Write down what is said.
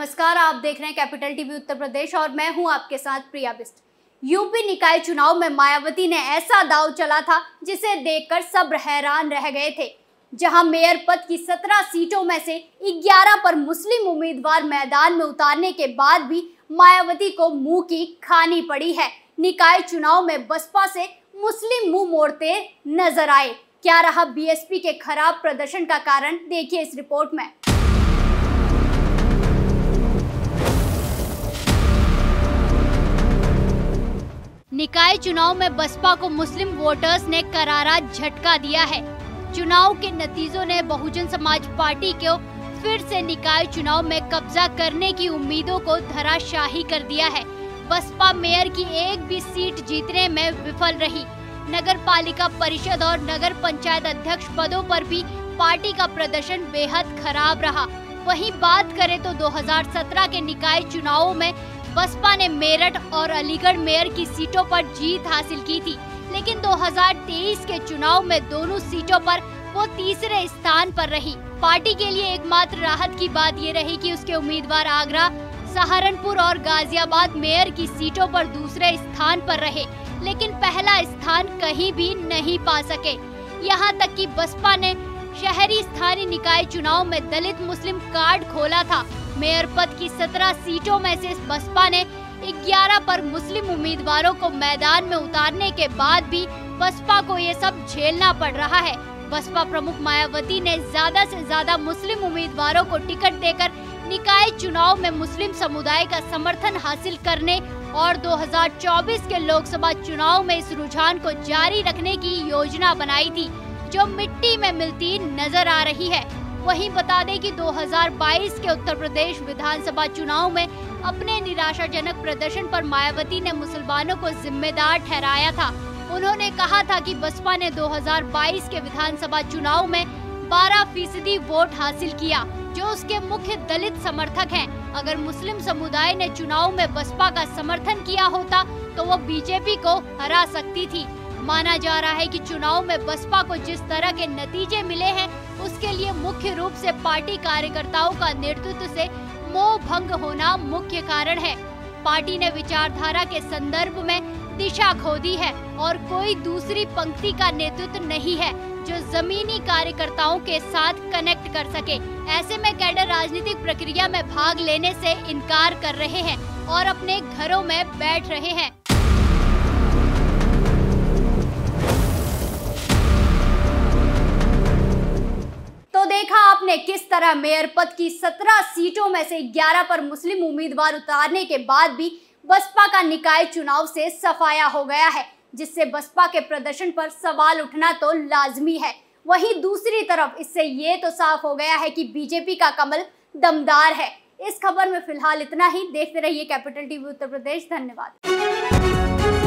नमस्कार, आप देख रहे हैं कैपिटल टीवी उत्तर प्रदेश और मैं हूं आपके साथ प्रिया बिस्ट। यूपी निकाय चुनाव में मायावती ने ऐसा दांव चला था जिसे देखकर सब हैरान रह गए थे। जहां मेयर पद की 17 सीटों में से 11 पर मुस्लिम उम्मीदवार मैदान में उतारने के बाद भी मायावती को मुंह की खानी पड़ी है। निकाय चुनाव में बसपा से मुस्लिम मुंह मोड़ते नजर आए। क्या रहा बीएसपी के खराब प्रदर्शन का कारण, देखिए इस रिपोर्ट में। निकाय चुनाव में बसपा को मुस्लिम वोटर्स ने करारा झटका दिया है। चुनाव के नतीजों ने बहुजन समाज पार्टी को फिर से निकाय चुनाव में कब्जा करने की उम्मीदों को धराशाही कर दिया है। बसपा मेयर की एक भी सीट जीतने में विफल रही। नगर पालिका परिषद और नगर पंचायत अध्यक्ष पदों पर भी पार्टी का प्रदर्शन बेहद खराब रहा। वहीं बात करें तो 2017 के निकाय चुनावों में बसपा ने मेरठ और अलीगढ़ मेयर की सीटों पर जीत हासिल की थी, लेकिन 2023 के चुनाव में दोनों सीटों पर वो तीसरे स्थान पर रही। पार्टी के लिए एकमात्र राहत की बात ये रही कि उसके उम्मीदवार आगरा, सहारनपुर और गाजियाबाद मेयर की सीटों पर दूसरे स्थान पर रहे, लेकिन पहला स्थान कहीं भी नहीं पा सके। यहाँ तक कि बसपा ने शहरी स्थानीय निकाय चुनाव में दलित मुस्लिम कार्ड खोला था। मेयर पद की 17 सीटों में से बसपा ने 11 पर मुस्लिम उम्मीदवारों को मैदान में उतारने के बाद भी बसपा को ये सब झेलना पड़ रहा है। बसपा प्रमुख मायावती ने ज्यादा से ज्यादा मुस्लिम उम्मीदवारों को टिकट देकर निकाय चुनाव में मुस्लिम समुदाय का समर्थन हासिल करने और 2024 के लोकसभा चुनाव में इस रुझान को जारी रखने की योजना बनाई थी, जो मिट्टी में मिलती नजर आ रही है। वहीं बता दें कि 2022 के उत्तर प्रदेश विधानसभा चुनाव में अपने निराशाजनक प्रदर्शन पर मायावती ने मुसलमानों को जिम्मेदार ठहराया था। उन्होंने कहा था कि बसपा ने 2022 के विधानसभा चुनाव में 12% वोट हासिल किया, जो उसके मुख्य दलित समर्थक हैं। अगर मुस्लिम समुदाय ने चुनाव में बसपा का समर्थन किया होता तो वो बीजेपी को हरा सकती थी। माना जा रहा है कि चुनाव में बसपा को जिस तरह के नतीजे मिले हैं, उसके लिए मुख्य रूप से पार्टी कार्यकर्ताओं का नेतृत्व से मोह भंग होना मुख्य कारण है। पार्टी ने विचारधारा के संदर्भ में दिशा खो दी है और कोई दूसरी पंक्ति का नेतृत्व नहीं है जो जमीनी कार्यकर्ताओं के साथ कनेक्ट कर सके। ऐसे में कैडर राजनीतिक प्रक्रिया में भाग लेने से इनकार कर रहे हैं और अपने घरों में बैठ रहे हैं। तो देखा आपने किस तरह मेयर पद की 17 सीटों में से 11 पर मुस्लिम उम्मीदवार उतारने के बाद भी बसपा का निकाय चुनाव से सफाया हो गया है, जिससे बसपा के प्रदर्शन पर सवाल उठना तो लाजमी है। वहीं दूसरी तरफ इससे ये तो साफ हो गया है कि बीजेपी का कमल दमदार है। इस खबर में फिलहाल इतना ही। देखते रहिए कैपिटल टीवी उत्तर प्रदेश। धन्यवाद।